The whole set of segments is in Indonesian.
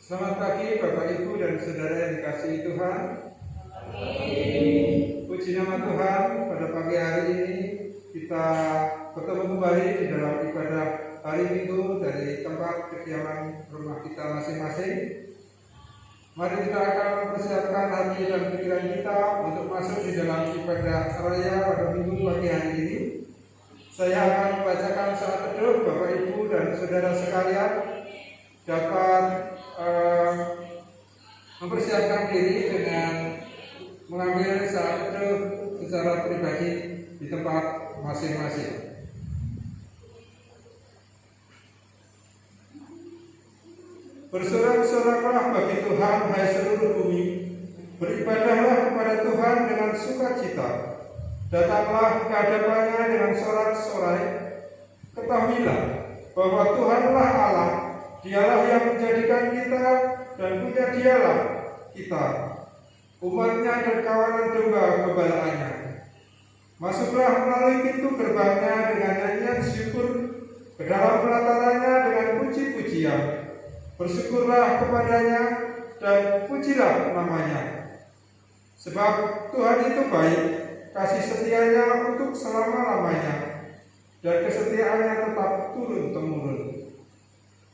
Selamat pagi Bapak Ibu dan Saudara yang dikasihi Tuhan. Puji nama Tuhan, pada pagi hari ini kita bertemu kembali di dalam ibadah hari Minggu dari tempat kediaman rumah kita masing-masing. Mari kita akan mempersiapkan hati dan pikiran kita untuk masuk di dalam ibadah raya pada Minggu pagi hari ini. Saya akan membacakan saat teduh. Bapak Ibu dan Saudara sekalian dapat mempersiapkan diri dengan mengambil saat teduh secara pribadi di tempat masing-masing. Bersorak-soraklah bagi Tuhan, hai seluruh bumi. Beribadahlah kepada Tuhan dengan sukacita. Datanglah ke hadapannya dengan sorak-sorai. Ketahuilah bahwa Tuhanlah Allah. Dialah yang menjadikan kita dan punya dialah kita, umatnya dan kawanan domba gembalaannya. Masuklah melalui pintu gerbangnya dengan nyanyian syukur, ke dalam pelatarannya dengan puji-pujian. Bersyukurlah kepadanya dan pujilah namanya. Sebab Tuhan itu baik, kasih setianya untuk selama-lamanya, dan kesetiaannya tetap turun-temurun.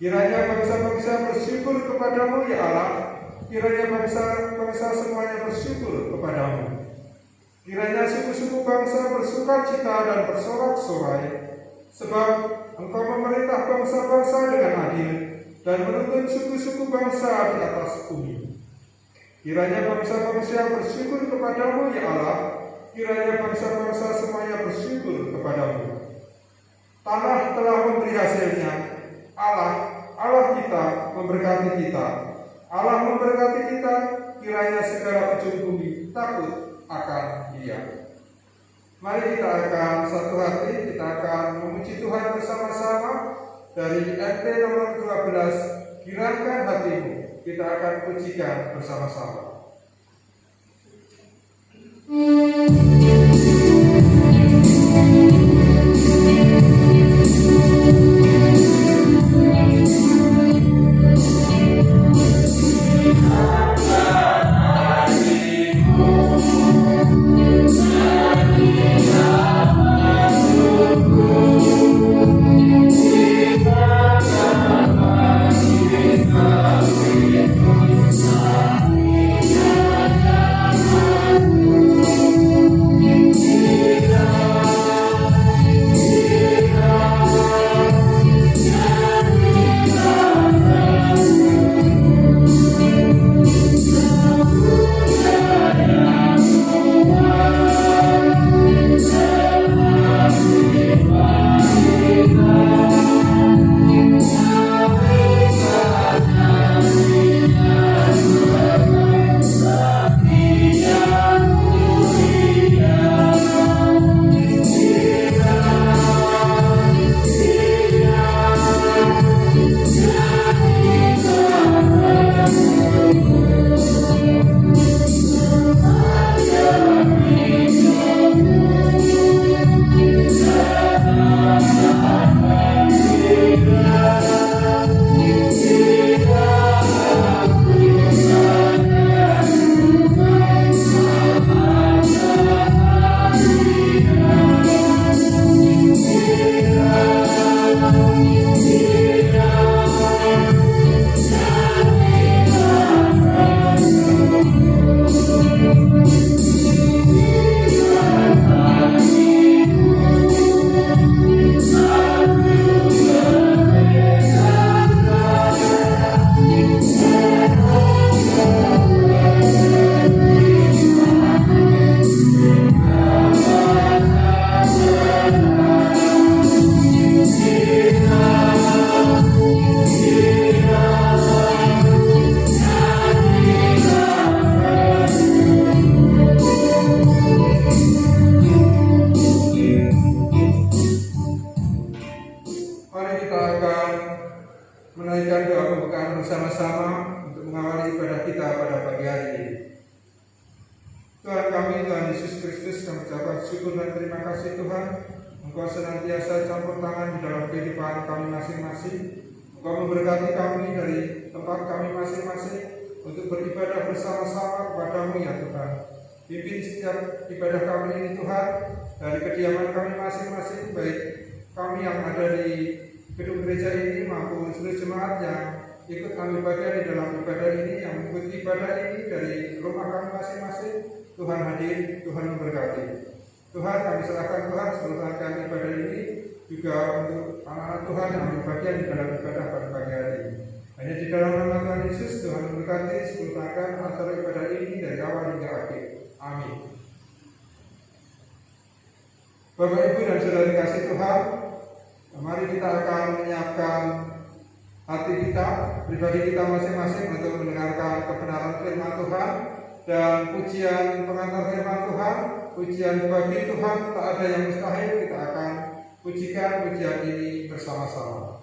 Kiranya bangsa-bangsa bersyukur kepadamu ya Allah. Kiranya bangsa-bangsa semuanya bersyukur kepadamu. Kiranya suku-suku bangsa bersukacita dan bersorak-sorai, sebab Engkau memerintah bangsa-bangsa dengan adil dan menuntun suku-suku bangsa di atas bumi. Kiranya bangsa-bangsa bersyukur kepadamu ya Allah. Kiranya bangsa-bangsa semuanya bersyukur kepadamu. Tanah telah memberi hasilnya. Allah kita memberkati kita. Allah memberkati kita, kiranya segala ujung bumi takut akan Dia. Mari kita akan satu hati, kita akan memuji Tuhan bersama-sama. Dari MT nomor 12, Girakan Hatimu, kita akan pujikan bersama-sama. Engkau memberkati kami dari tempat kami masing-masing untuk beribadah bersama-sama kepadamu ya Tuhan. Pimpin setiap ibadah kami ini Tuhan, dari kediaman kami masing-masing, baik kami yang ada di gedung gereja ini maupun seluruh jemaat yang ikut ambil bagian di dalam ibadah ini, yang mengikuti ibadah ini dari rumah kami masing-masing. Tuhan hadir, Tuhan memberkati. Tuhan, kami serahkan Tuhan seluruh ibadah ini juga untuk anak-anak Tuhan yang ambil bagian di dalam ibadah pada pagi hari ini. Hanya di dalam nama Tuhan Yesus, Tuhan memberkati seluruh acara ibadah ini dari awal hingga akhir. Amin. Bapak, Ibu, dan Saudara dikasih Tuhan, mari kita akan menyiapkan hati kita, pribadi kita masing-masing untuk mendengarkan kebenaran firman Tuhan dan pujian pengantar firman Tuhan, pujian bagi Tuhan, tak ada yang mustahil. Kita akan pujikan pujian ini bersama-sama.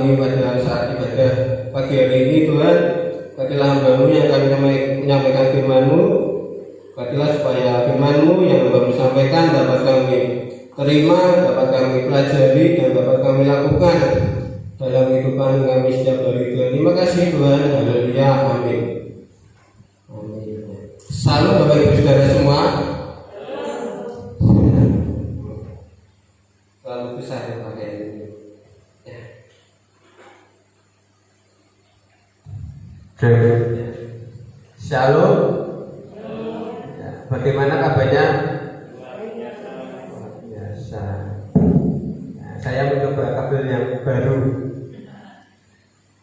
kami pada saat ibadah pagi hari ini Tuhan. Berkatilah hamba-Mu yang akan menyampaikan firman-Mu. Berkatilah supaya firman-Mu yang hamba-Mu sampaikan dapat kami terima, dapat kami pelajari, dan dapat kami lakukan dalam kehidupan kami setiap hari Tuhan. Terima kasih Tuhan. Haleluya. Amin. Amin. Salam Bapak Ibu Saudara semua. Terlalu besar ya pakai ini. Ya. Shalom. Ya. Bagaimana kabarnya? Biasa. Ya, saya mencoba kabel yang baru.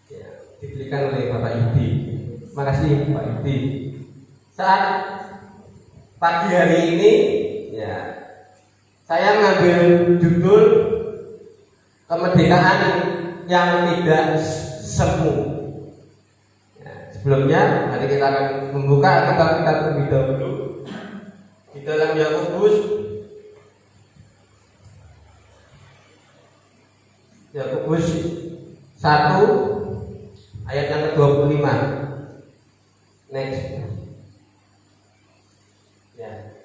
Ya, diberikan oleh Bapak Yudi. Makasih Pak Yudi. Saat pagi hari ini, ya, saya mengambil judul kemerdekaan yang tidak semu. Ya, sebelumnya, nanti kita akan membuka kitab kita terlebih dahulu di dalam Yakobus 1 ayat yang ke-25. Next. Ya.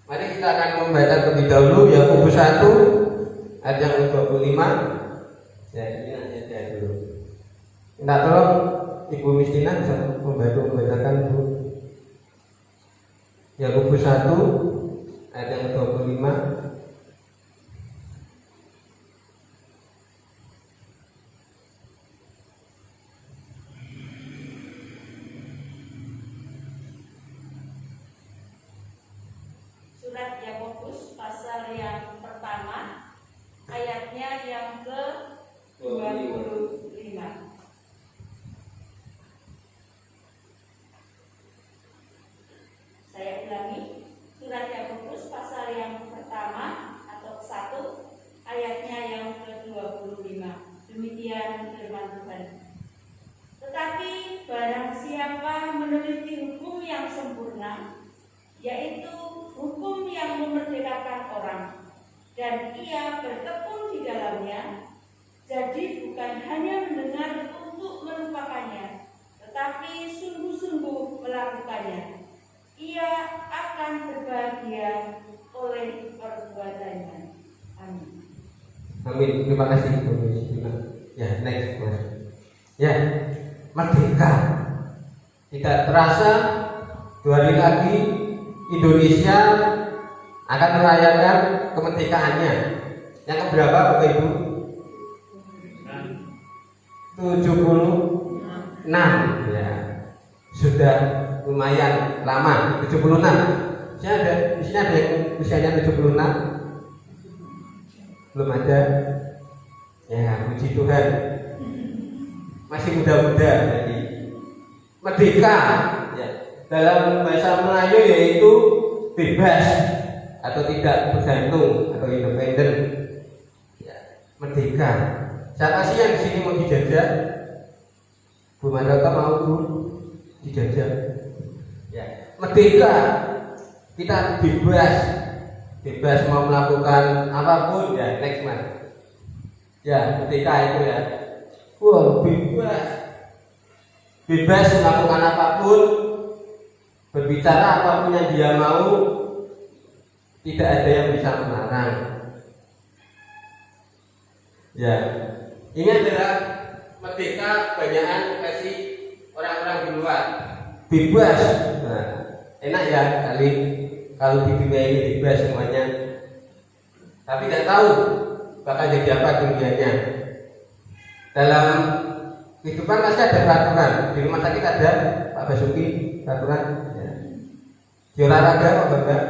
Mari kita akan membaca terlebih dahulu Yakobus 1 ayat yang ke-25. Ya, ini aja dulu. Minta tolong Ibu Mistina bisa membacakan dulu. Yakobus 1 ayat yang ke-25. Surat Yakobus pasal yang pertama ayatnya yang ke-25. Saya ulangi, surat Yakobus pasal yang pertama atau 1 ayatnya yang ke-25. Demikian firman Tuhan. Tetapi barang siapa meneliti hukum yang sempurna, yaitu hukum yang memerdekakan orang, dan ia bertekun di dalamnya, jadi bukan hanya mendengar untuk melupakannya, tetapi sungguh-sungguh melakukannya, ia akan berbahagia oleh perbuatannya. Amin. Amin. Terima kasih Ibu Mistina. Ya, next. Ya, merdeka. Tidak terasa 2 hari lagi Indonesia akan merayakan kemerdekaannya. Yang keberapa Bapak Ibu? 76. Ya. Sudah lumayan lama, 76. Di sini ada yang usianya 76? Belum ada. Ya, puji Tuhan. Masih muda-muda jadi merdeka. Ya. Dalam bahasa Melayu yaitu bebas atau tidak bergantung atau independen. Ya, merdeka. Siapa sih yang di sini mau dijajah? Bu Mandaka mau Bu dijajah? Ya, merdeka. Kita bebas mau melakukan apapun. Ya, next man. Ya, merdeka itu ya. Wah, bebas melakukan apapun. Berbicara apapun yang dia mau, tidak ada yang bisa melarang. Ya, ini adalah merdeka banyakan kasih orang-orang di luar. Bebas, nah, enak ya kali kalau di dunia ini bebas semuanya. Tapi tidak tahu bakal jadi apa dunianya. Dalam kehidupan pasti ada peraturan. Di rumah sakit ada Pak Basuki peraturan. Di olahraga apa enggak?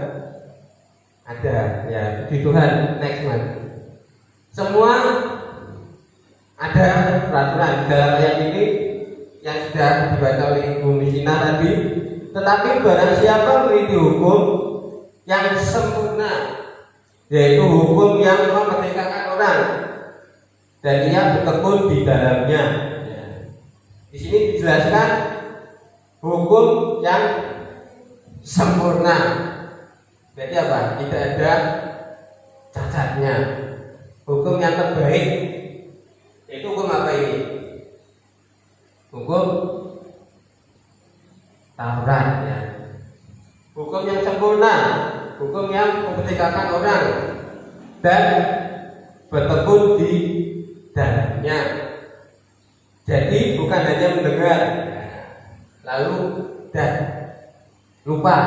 Ada, ya puji Tuhan. Next man. Semua ada peraturan dalam ayat ini yang sudah dibaca oleh Ibu Misina tadi. Tetapi barang siapa meneliti hukum yang sempurna, yaitu hukum yang memerdekakan orang, dan ia bertekun di dalamnya. Ya. Di sini dijelaskan hukum yang sempurna. Jadi apa? Tidak ada cacatnya. Hukum yang terbaik itu hukum apa ini? hukum yang memerdekakan orang dan bertekun di dalamnya. Jadi bukan hanya mendengar lalu dan lupa,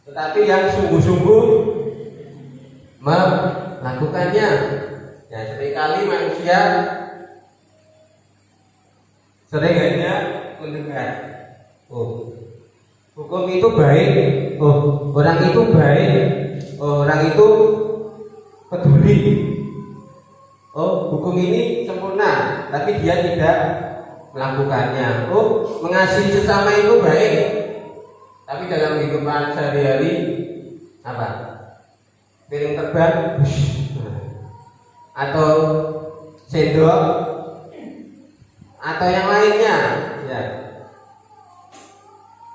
tetapi yang sungguh-sungguh melakukannya. Ya, seringkali manusia sering hanya mendengar. Oh, hukum itu baik. Oh, orang itu baik. Oh, orang itu peduli. Oh, hukum ini sempurna, tapi dia tidak melakukannya. Oh, mengasihi sesama itu baik, tapi dalam kehidupan sehari-hari apa? Piring terbang, atau sendok, atau yang lainnya, ya.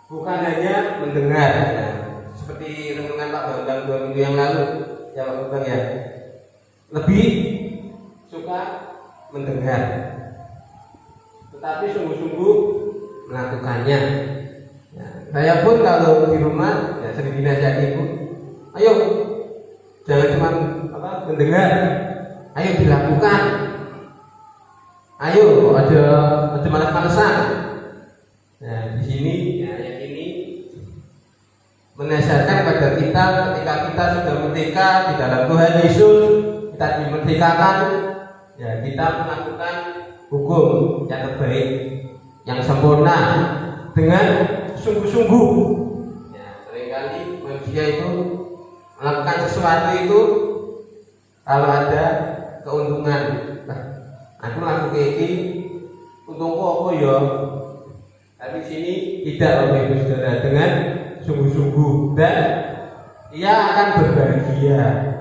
Bukan hanya mendengar, ya. Seperti renungan Pak Bambang 2 minggu yang lalu, ya Pak Bambang ya. Lebih suka mendengar, tetapi sungguh-sungguh melakukannya. Ya, saya pun kalau di rumah ya sering dinasihati ibu, ayo jangan cuma mendengar, ayo dilakukan, ayo ada malas-malasan. Nah di sini ya yang ini menasihatkan pada kita ketika kita sudah merdeka di dalam Tuhan Yesus, kita dimerdekakan. Ya, kita melakukan hukum yang terbaik, yang sempurna dengan sungguh-sungguh. Ya, seringkali manusia itu melakukan sesuatu itu kalau ada keuntungan. Nah, aku lakukan ini untung apa ya? Tapi sini tidak, Bapak Ibu Saudara, dengan sungguh-sungguh dan ia akan berbahagia.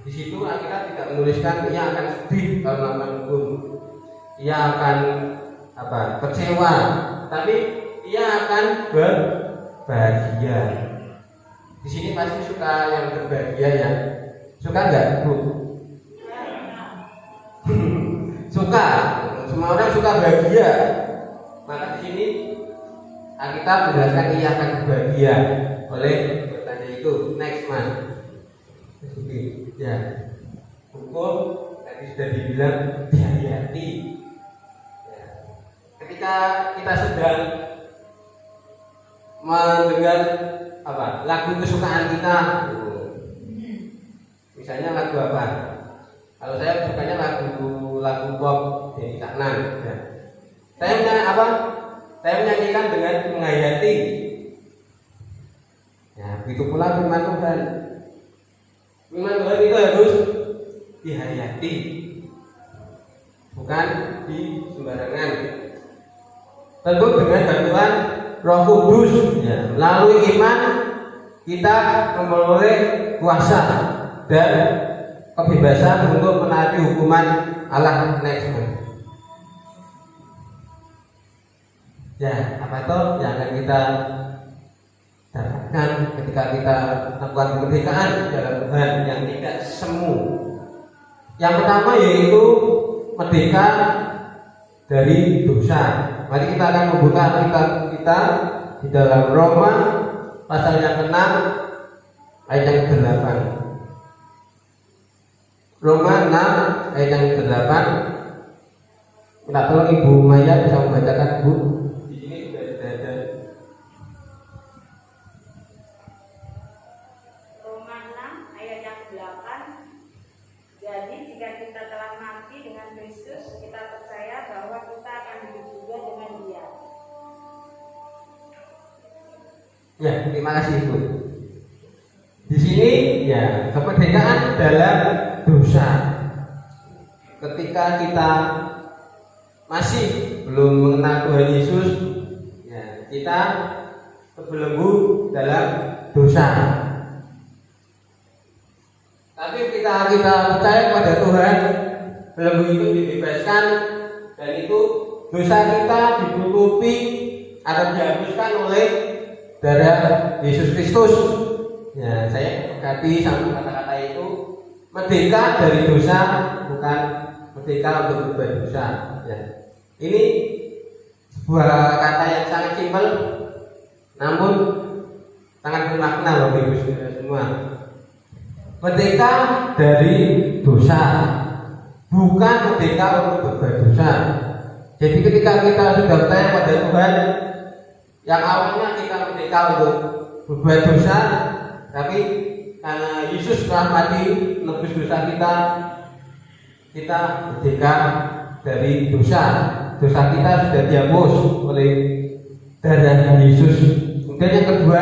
Di situ Alkitab tidak menuliskan ia akan sedih kalau melakukan hukum, ia akan kecewa, tapi ia akan berbahagia. Di sini pasti suka yang berbahagia ya, suka nggak Bu? Suka, semua orang suka bahagia. Maka di sini Alkitab menjelaskan ia akan berbahagia. Oleh bertanya itu, next man. Ya, hukum tadi sudah dibilang hati-hati. Ya. Ketika kita sedang mendengar lagu kesukaan kita, misalnya lagu apa? Kalau saya sukanya lagu pop dari Caknan. Ya. Saya menyanyi apa? Saya menyanyikan dengan menghayati. Ya, begitu pula firman Tuhan. Firman Tuhan itu harus dihayati, bukan di sembarangan. Tentu dengan bantuan Roh Kudus, ya. Melalui iman kita memperoleh kuasa dan kebebasan untuk menaati hukuman Allah next. Ya, apa itu yang akan kita dapatkan ketika kita melakukan kemerdekaan dalam Tuhan yang tidak semu. Yang pertama yaitu merdeka dari dosa. Mari kita akan membuka Alkitab kita di dalam Roma pasal yang ke-6 ayat yang ke-8. Roma 6 ayat yang ke-8. Minta tolong Ibu Maya bisa membacakan, Bu. Ya, terima kasih Ibu. Di sini ya kemerdekaan dalam dosa. Ketika kita masih belum mengenal Tuhan Yesus, ya kita terbelenggu dalam dosa. Tapi kita percaya kepada Tuhan, belenggu itu dibebaskan dan itu dosa kita ditutupi atau dihapuskan oleh darah Yesus Kristus. Ya, saya berkati sama kata-kata itu, merdeka dari dosa, bukan merdeka untuk berbuat dosa. Ya. Ini sebuah kata yang sangat simpel, namun sangat bermakna loh Ibu Saudara semua. Merdeka dari dosa, bukan merdeka untuk berbuat dosa. Jadi ketika kita sudah percaya pada Tuhan, yang awalnya kita merdeka untuk berbuat dosa, tapi karena Yesus telah mati menebus dosa kita, kita merdeka dari dosa. Dosa kita sudah dihapus oleh darah Yesus. Kemudian yang kedua,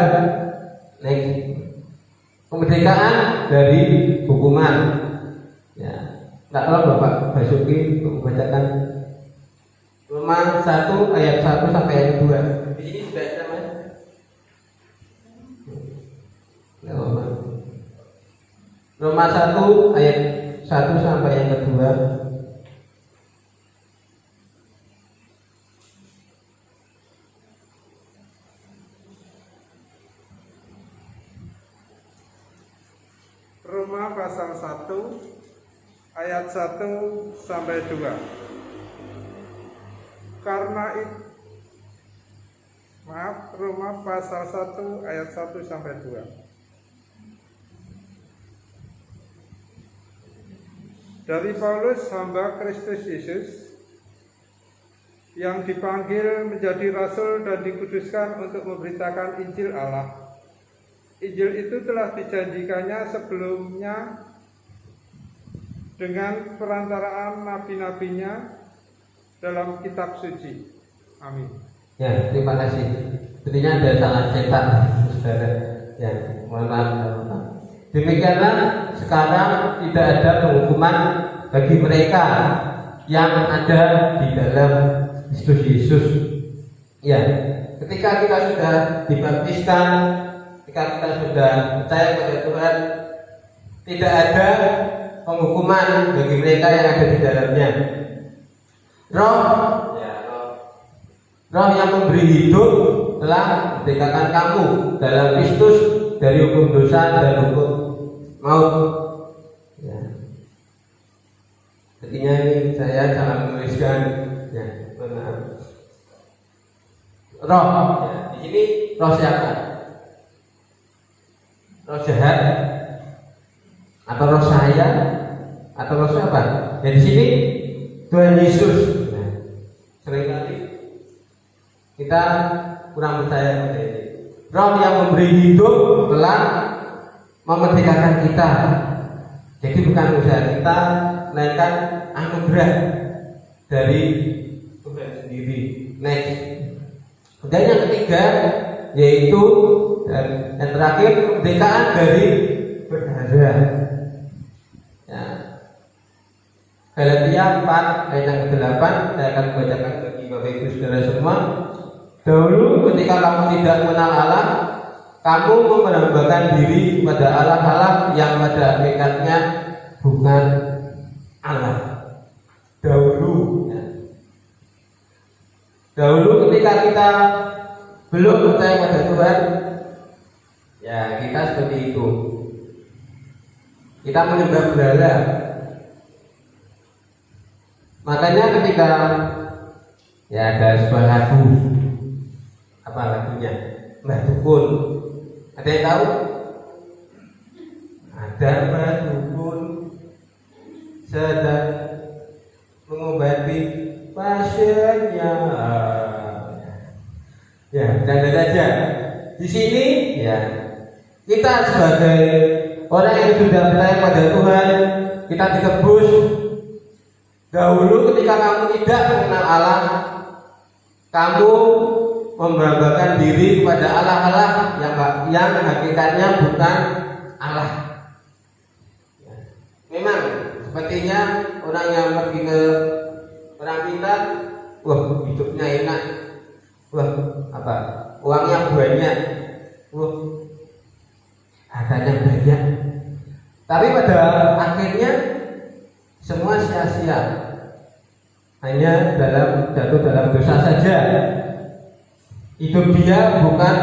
kemerdekaan dari hukuman. Ya, tak tolong Bapak Basuki untuk membacakan Roma 1 ayat 1 sampai ayat 2. Di sini sudah ada Mas. Roma 1 ayat 1 sampai yang kedua. Roma pasal 1 ayat 1 sampai 2. Roma pasal 1 ayat 1 sampai 2. Dari Paulus, hamba Kristus Yesus, yang dipanggil menjadi rasul dan dikuduskan untuk memberitakan Injil Allah. Injil itu telah dijanjikannya sebelumnya dengan perantaraan nabi-nabinya dalam kitab suci. Amin. Ya, terima kasih. Sepertinya ada salah cetak, saudara. Ya, mohon maaf. Demikianlah sekarang tidak ada penghukuman bagi mereka yang ada di dalam Kristus Yesus. Ya, ketika kita sudah dibaptiskan, ketika kita sudah percaya kepada Tuhan, tidak ada penghukuman bagi mereka yang ada di dalamnya. Roh yang memberi hidup telah memerdekakan kamu dalam Kristus dari hukum dosa dan hukum maut. Ya. Sepertinya ini saya salah menuliskan. Ya, maaf. Roh. Ya, di sini roh siapa? Roh jahat atau roh saya atau roh siapa? Ya di sini Tuhan Yesus. Nah, seringkali kita kurang percaya pada ini. Roh yang memberi hidup telah memerdekakan kita. Jadi bukan usaha kita, melainkan anugerah dari Tuhan sendiri. Next. Dan yang ketiga yaitu yang terakhir kemerdekaan dari berhala. Ya. Galatia 4 ayat yang ke-8 saya akan membacakan bagi Bapak Ibu Saudara semua. Dahulu ketika kamu tidak mengenal Allah, kamu mempersembahkan diri kepada Allah yang pada hakikatnya bukan Allah. Dahulu, ya. Dahulu ketika kita belum percaya pada Tuhan, ya kita seperti itu. Kita menyembah berhala. Makanya ketika ya ada sebuah lagu, apa lagunya? Mbah Dukun. Ada yang tahu? Ada Mbah Dukun sedang mengobati pasiennya. Ya, dan saja. Di sini ya kita sebagai orang yang sudah percaya pada Tuhan, kita ditebus. Dahulu ketika kamu tidak mengenal Allah, kamu mempersembahkan diri kepada Allah yang hakikatnya bukan Allah. Memang sepertinya orang yang pergi ke orang pintar, wah hidupnya enak, wah apa uangnya banyak, wah hartanya banyak. Tapi pada akhirnya semua sia-sia, hanya jatuh dalam dosa saja. Hidup dia bukan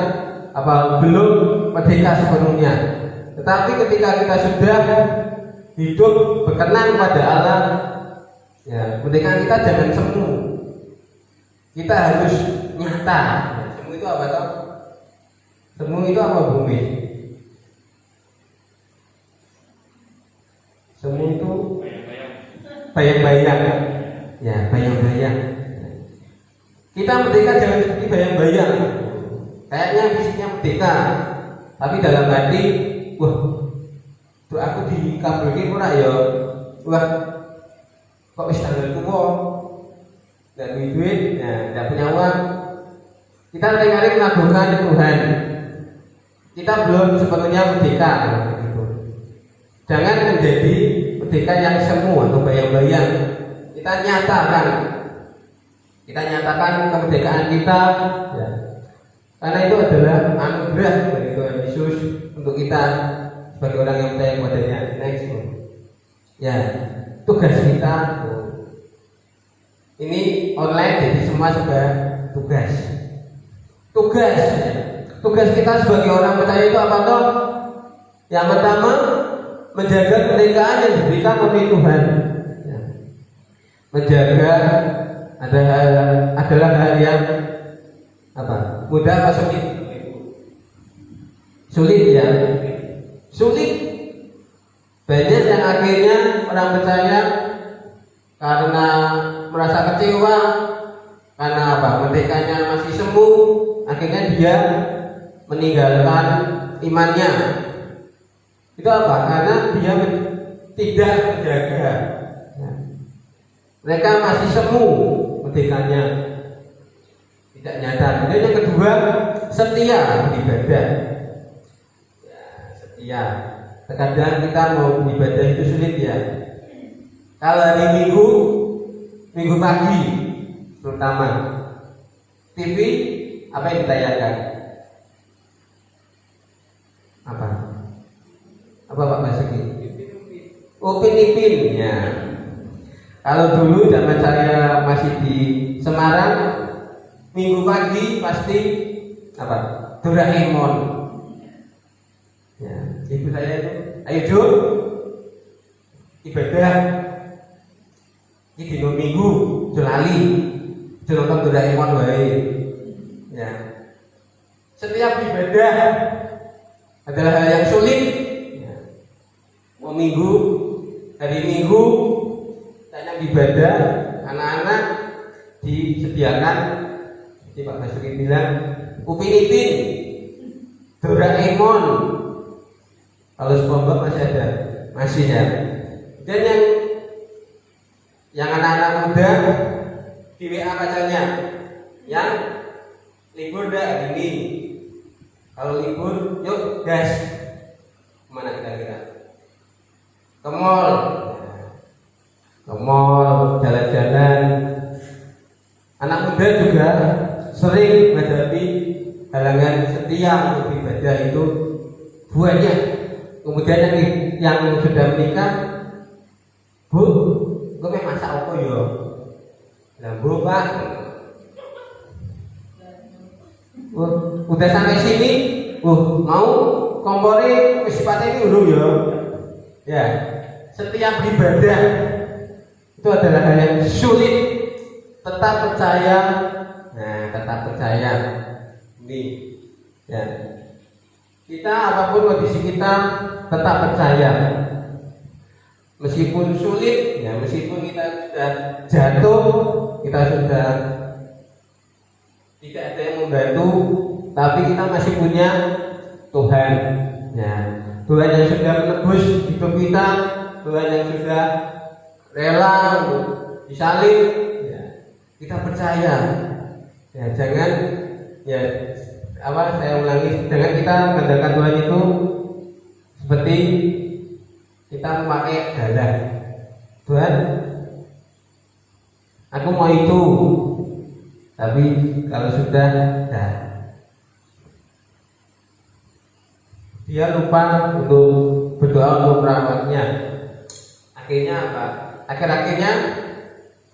belum merdeka sepenuhnya. Tetapi ketika kita sudah hidup berkenan pada Allah, ya kemerdekaan kita jangan semu. Kita harus nyata. Semu itu apa toh? Semu itu apa bumi? Semu itu bayang-bayang. Ya, bayang-bayang. Kita merdeka jangan seperti bayang-bayang. Kayaknya fisiknya merdeka, tapi dalam hati, wah, tuh aku dikabulin ora ya. Wah, kok wis tanggal tua, nggak punya duit, nggak punya uang. Kita seringkali mengagungkan Tuhan. Kita belum sepenuhnya merdeka. Gitu. Jangan menjadi merdeka yang semu atau bayang-bayang. Kita nyatakan kemerdekaan kita, ya. Karena itu adalah anugerah dari Tuhan Yesus untuk kita sebagai orang yang percaya kepadanya. Next, ya, tugas kita ini online, jadi semua sudah tugas. Tugas kita sebagai orang percaya itu apa toh? Yang pertama, menjaga kemerdekaan yang diberikan oleh Tuhan. Ya. Menjaga adalah hal yang apa? Mudah apa sulit? Sulit ya. Sulit. Banyak yang akhirnya orang percaya karena merasa kecewa, karena apa? Merdekanya masih semu, akhirnya dia meninggalkan imannya. Itu apa? Karena dia tidak menjaga. Mereka masih semu merdekanya, tidak nyata. Kemudian yang kedua, setia beribadah. Ya, setia. Terkadang kita mau beribadah itu sulit ya. Kalau hari Minggu pagi, terutama TV apa yang ditayangkan? Apa Pak Basuki? Upin Ipin ya. Kalau dulu zaman saya masih di Semarang, Minggu pagi pasti apa? Doraemon. Ya, ibu saya itu, ayo Jum, ibadah. Ini dino Minggu, jelali, nonton Doraemon wae. Ya. Setiap ibadah adalah hal yang sulit. Ya. Mau Minggu, hari Minggu, tanya ibadah, anak-anak disediakan. Seperti Pak Basuki bilang, Upin Ipin, Doraemon. Kalau SpongeBob masih ada, masih ya. Dan yang anak-anak muda di WA pacarnya, yang libur dah hari ini. Kalau libur, yuk gas. Kemana kira-kira? Ke mall. Ke mall, jalan-jalan. Anak muda juga sering menghadapi halangan setiap untuk ibadah itu banyak. Kemudian yang sudah menikah, Bu, gue mau masak apa ya? Nah, Bu Pak, udah sampai sini, mau kompornya sifatnya ini urung ya. Ya, setiap ibadah itu adalah hal yang sulit. Tetap percaya, tetap percaya. Ini, ya. Kita apapun kondisi kita tetap percaya. Meskipun sulit, ya meskipun kita sudah jatuh, kita sudah tidak ada yang membantu, tapi kita masih punya Tuhan. Ya, Tuhan yang sudah menebus hidup kita, Tuhan yang sudah rela untuk disalib. Ya, kita percaya. Ya, jangan saya ulangi, jangan kita mengandalkan Tuhan itu seperti kita memakai darah. Tuhan, aku mau itu, tapi kalau sudah dia lupa untuk berdoa untuk merawatnya. Akhirnya apa? Akhir-akhirnya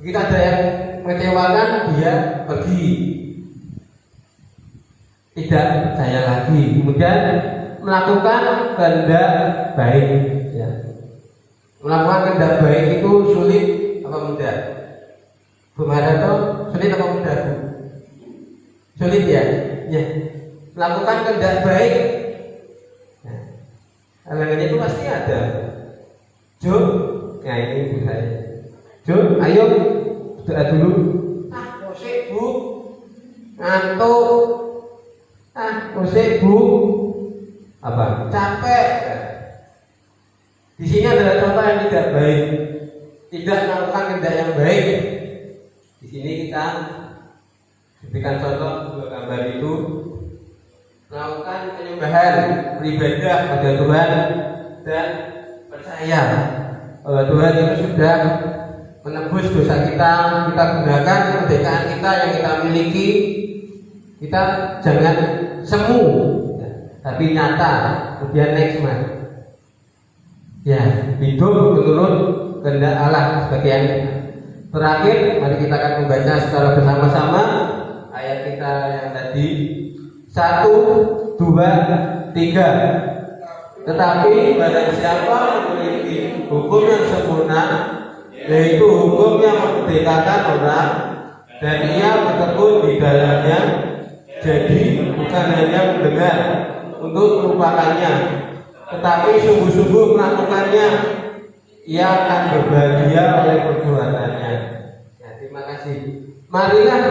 begitu ada yang mengecewakan, dia pergi, tidak percaya lagi, kemudian melakukan kehendak baik. Ya. Melakukan kehendak baik itu sulit apa mudah? Bu Mada tuh sulit apa mudah? Sulit ya? Ya. melakukan kehendak baik. Nah, halangannya itu pasti ada. Jo, nah ini Bu saya. Jo, ayo doa dulu. Kosek Bu, ngantuk. Kosek Bu, apa? Capek. Di sini adalah contoh yang tidak baik, tidak melakukan kehendak yang baik. Di sini kita berikan contoh dua gambar itu, melakukan penyembahan, beribadah pada Tuhan dan percaya bahwa Tuhan itu sudah menebus dosa kita. Kita gunakan kemerdekaan kita yang kita miliki. Kita jangan semu, tapi nyata. Kemudian next Mas, ya hidup menurut kehendak Allah sebagian. Terakhir, mari kita akan membaca secara bersama-sama ayat kita yang tadi. 1, 2, 3. Tetapi barang siapa memiliki hukum yang sempurna, yaitu hukum yang memerdekakan orang, dan ia bertekun di dalamnya, jadi bukan hanya mendengar untuk melupakannya, tetapi sungguh-sungguh melakukannya, ia akan berbahagia oleh perbuatannya. Ya, terima kasih. Marilah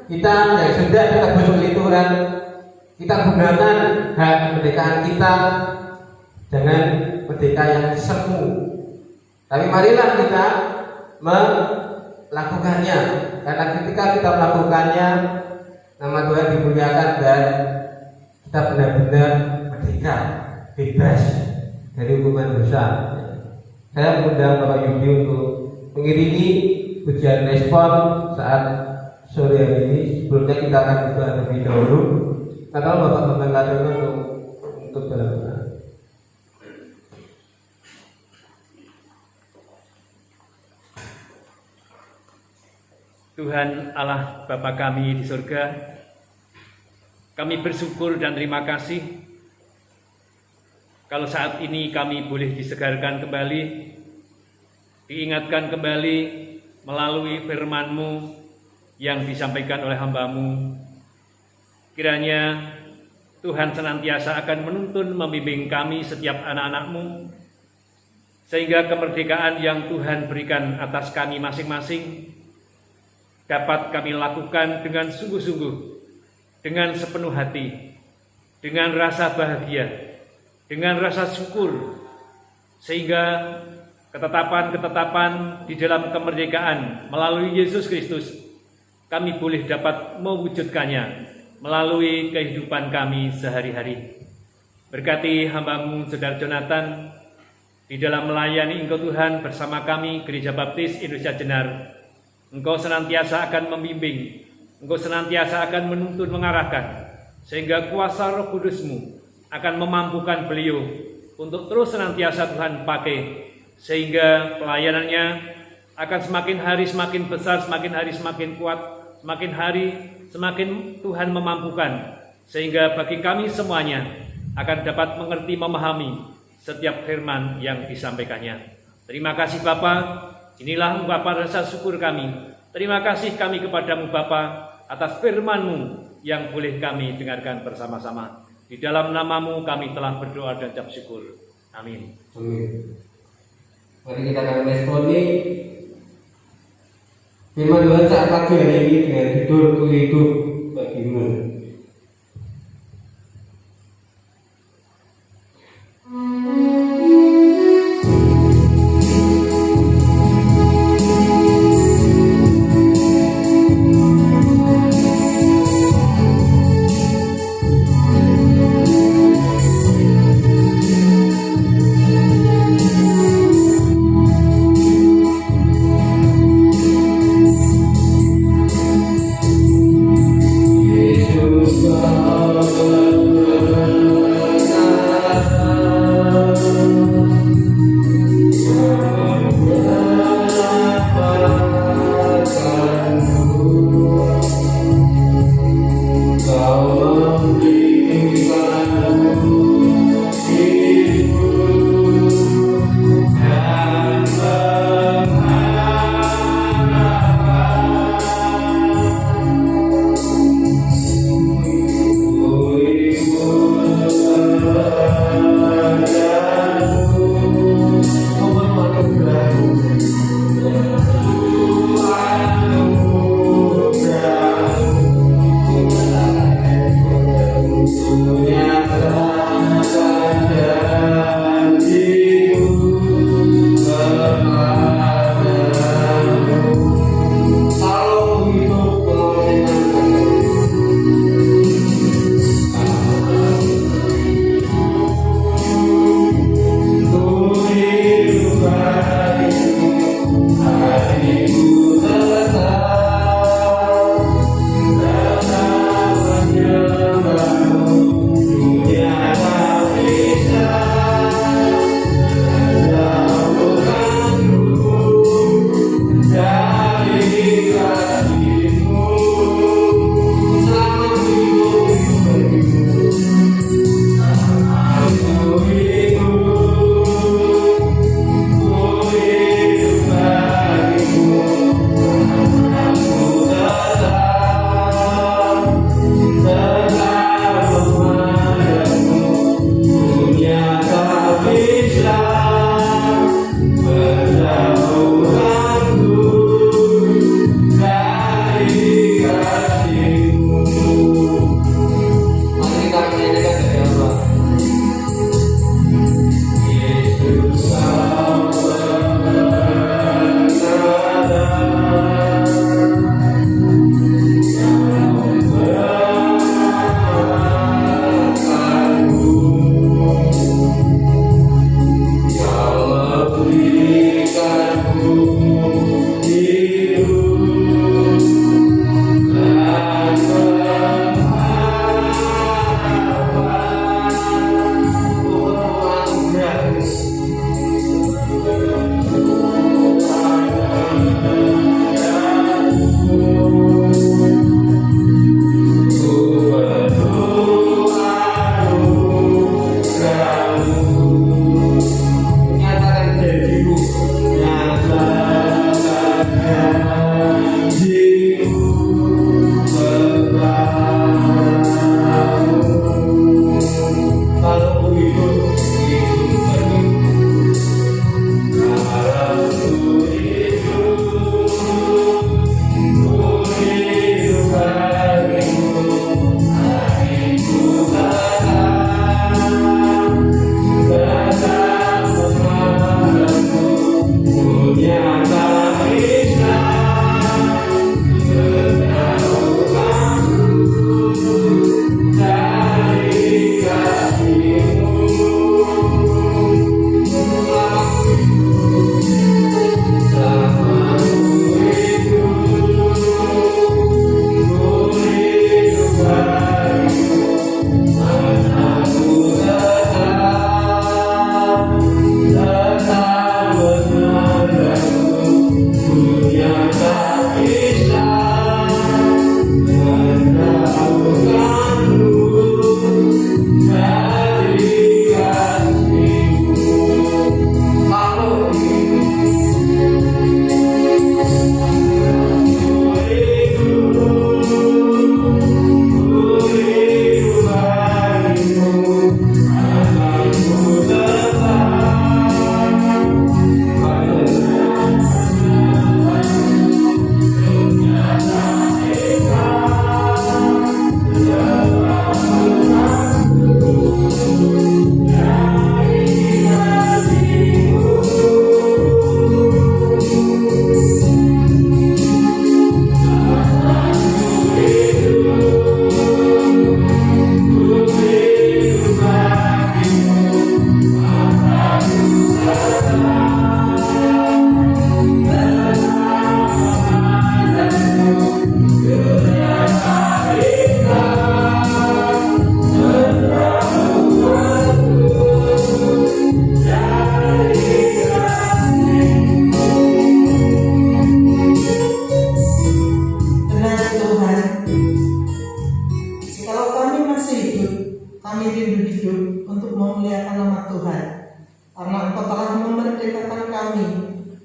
kita yang sudah ditebus oleh Tuhan, kita gunakan hak kemerdekaan kita. Jangan merdeka yang semu, tapi marilah kita melakukannya, karena ketika kita melakukannya, nama Tuhan dimuliakan dan kita benar-benar merdeka, bebas dari hukuman dosa. Saya mengundang Bapak Yudi untuk mengiringi ujian respon saat sore hari ini. Sebelumnya kita akan berdoa terlebih dahulu. Kalau Bapak memberkati untuk dalam doa. Tuhan Allah Bapa kami di surga, kami bersyukur dan terima kasih kalau saat ini kami boleh disegarkan kembali, diingatkan kembali melalui firman-Mu yang disampaikan oleh hamba-Mu. Kiranya Tuhan senantiasa akan menuntun membimbing kami setiap anak-anak-Mu, sehingga kemerdekaan yang Tuhan berikan atas kami masing-masing dapat kami lakukan dengan sungguh-sungguh, dengan sepenuh hati, dengan rasa bahagia, dengan rasa syukur, sehingga ketetapan-ketetapan di dalam kemerdekaan melalui Yesus Kristus kami boleh dapat mewujudkannya melalui kehidupan kami sehari-hari. Berkati hamba-Mu Saudara Jonathan di dalam melayani Engkau Tuhan bersama kami Gereja Baptis Indonesia Jenar. Engkau senantiasa akan membimbing, Engkau senantiasa akan menuntun, mengarahkan, sehingga kuasa Roh Kudus-Mu akan memampukan beliau untuk terus senantiasa Tuhan pakai, sehingga pelayanannya akan semakin hari semakin besar, semakin hari semakin kuat, semakin hari semakin Tuhan memampukan, sehingga bagi kami semuanya akan dapat mengerti, memahami setiap firman yang disampaikannya. Terima kasih Bapa. Inilah ungkapan rasa syukur kami. Terima kasih kami kepadamu Bapa atas firman-Mu yang boleh kami dengarkan bersama-sama. Di dalam nama-Mu kami telah berdoa dan ucap syukur. Amin. Amin. Mari kita akan responi firman Tuhan saat pagi hari ini dengan judul hidup bagimu.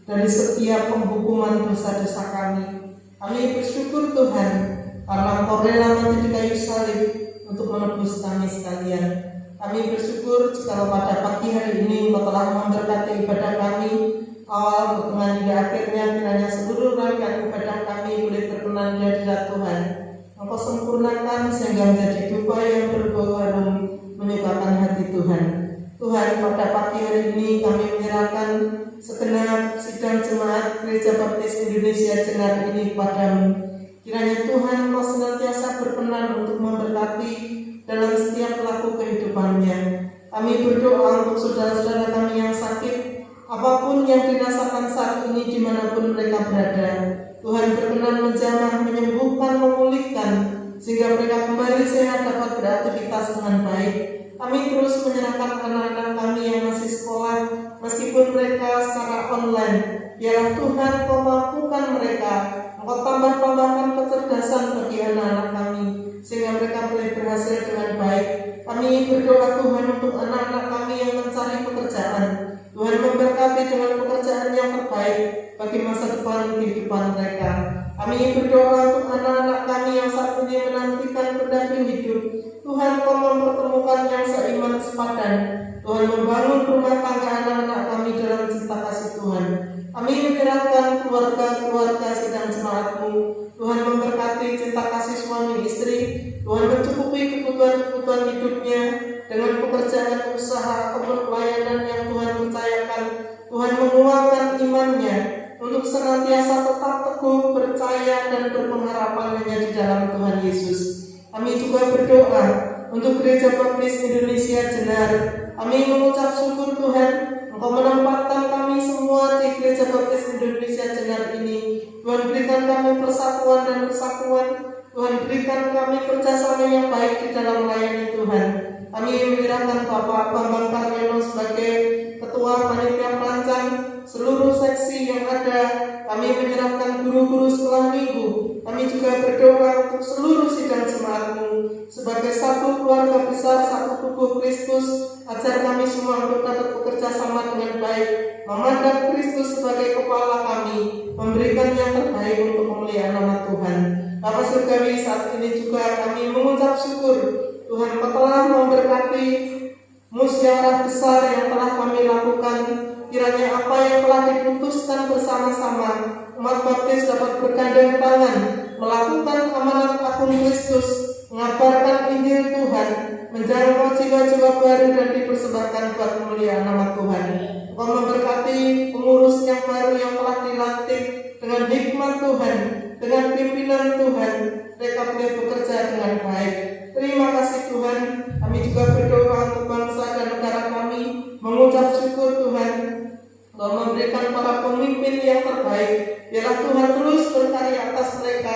dari setiap penghukuman dosa-dosa kami. Kami bersyukur Tuhan karena Engkau rela mati di kayu salib untuk menebus kami sekalian. Kami bersyukur jika pada pagi hari ini Engkau telah memberkati ibadah kami awal pertengahan hingga akhirnya, kiranya seluruh rangkaian ibadah kami boleh berkenan di hadirat Tuhan. Engkau sempurnakan sehingga menjadi dupa yang berbau harum menyukakan hati Tuhan. Tuhan, pada pagi hari ini kami menyerahkan segenap sidang jemaat Gereja Baptis Indonesia Jenar ini kepadamu. Kiranya Tuhan Engkau senantiasa berkenan untuk memberkati dalam setiap laku kehidupannya. Kami berdoa untuk saudara-saudara kami yang sakit, apapun yang dirasakan saat ini dimanapun mereka berada. Tuhan berkenan menjamah, menyembuhkan, memulihkan, sehingga mereka kembali sehat dapat beraktivitas dengan baik. Kami terus menyerahkan anak-anak kami yang masih sekolah, meskipun mereka secara online. Biarlah Tuhan Kau mampukan mereka, Engkau tambahkan kecerdasan bagi anak-anak kami, sehingga mereka boleh berhasil dengan baik. Kami berdoa Tuhan untuk anak-anak kami yang mencari pekerjaan. Tuhan memberkati dengan pekerjaan yang terbaik bagi masa depan kehidupan mereka. Kami berdoa untuk anak-anak kami yang saat ini menantikan pendamping hidup. Tuhan Kau mempertemukan yang seiman sepadan. Tuhan membangun rumah tangga anak-anak kami dalam cinta kasih Tuhan. Kami menyerahkan keluarga-keluarga sidang jemaat-Mu. Tuhan memberkati cinta kasih suami istri. Tuhan mencukupi kebutuhan-kebutuhan hidupnya dengan pekerjaan usaha ataupun pelayanan yang Tuhan percayakan. Tuhan menguatkan imannya untuk senantiasa tetap teguh, percaya dan berpengharapan hanya di dalam Tuhan Yesus. Kami juga berdoa untuk Gereja Baptis Indonesia Jenar. Kami mengucap syukur Tuhan, Engkau menempatkan kami semua di Gereja Baptis Indonesia Jenar ini. Tuhan berikan kami persatuan dan kesatuan. Tuhan berikan kami kerjasama yang baik di dalam melayani Tuhan. Kami menyerahkan Bapak Bambang Karyono sebagai Ketua Panitia Perancang seluruh seksi yang ada. Kami menyerahkan guru-guru sekolah minggu. Kami juga berdoa untuk seluruh sidang jemaat-Mu sebagai satu keluarga besar, satu tubuh Kristus. Ajar kami semua untuk dapat bekerja sama dengan baik, memandang Kristus sebagai kepala kami, memberikan yang terbaik untuk memuliakan nama Tuhan. Bapa Surgawi, saat ini juga kami mengucap syukur Tuhan telah memberkati musyawarah besar yang telah kami lakukan. Kiranya apa yang telah diputuskan bersama-sama, umat baptis dapat bergandeng tangan melakukan amanat agung Kristus, mengabarkan Injil Tuhan, menjangkau jiwa-jiwa baru dan dipersembahkan buat kemuliaan nama Tuhan. Engkau memberkati pengurus yang baru yang telah dilantik dengan hikmat Tuhan, dengan pimpinan Tuhan, mereka boleh bekerja dengan baik. Terima kasih Tuhan. Kami juga berdoa untuk bangsa dan negara kami, mengucap syukur Tuhan, Engkau memberikan para pemimpin yang terbaik. Biarlah Tuhan terus berkarya atas mereka,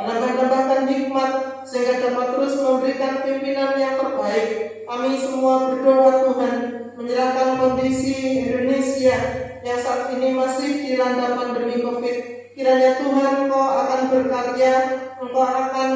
menambahkan hikmat sehingga dapat terus memberikan pimpinan yang terbaik. Kami semua berdoa Tuhan, menyerahkan kondisi Indonesia yang saat ini masih dilanda pandemi COVID. Kiranya Tuhan Engkau akan berkarya, Engkau akan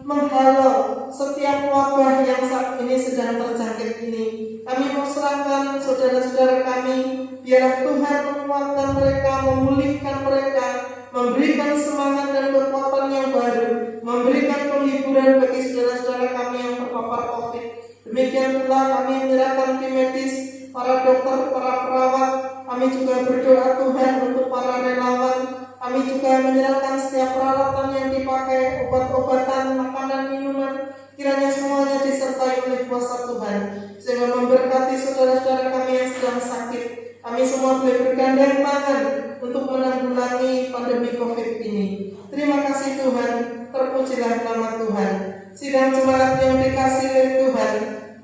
menghalau setiap wabah yang saat ini sedang terjangkit ini. Kami mau serahkan saudara-saudara kami, biarlah Tuhan menguatkan mereka, memulihkan mereka, memberikan semangat dan kekuatan yang baru, memberikan penghiburan bagi saudara-saudara kami yang terpapar COVID. Demikian pula kami menyerahkan tim medis, para dokter, para perawat. Kami juga berdoa Tuhan untuk para relawan. Kami juga menyerahkan setiap peralatan yang dipakai, obat-obatan, makanan, minuman. Kiranya semuanya disertai oleh kuasa Tuhan, sehingga memberkati saudara-saudara kami yang sedang sakit. Kami semua boleh bergandeng tangan untuk menanggulangi pandemi COVID ini. Terima kasih Tuhan, terpujilah nama Tuhan. Sidang jemaat yang dikasihi oleh Tuhan,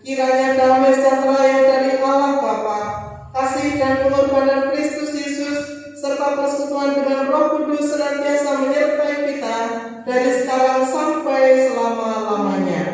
kiranya damai sejahtera yang dari Allah Bapa, kasih dan pengorbanan Kristus Yesus, serta persekutuan dengan Roh Kudus senantiasa menyertai kita dari sekarang sampai selama-lamanya.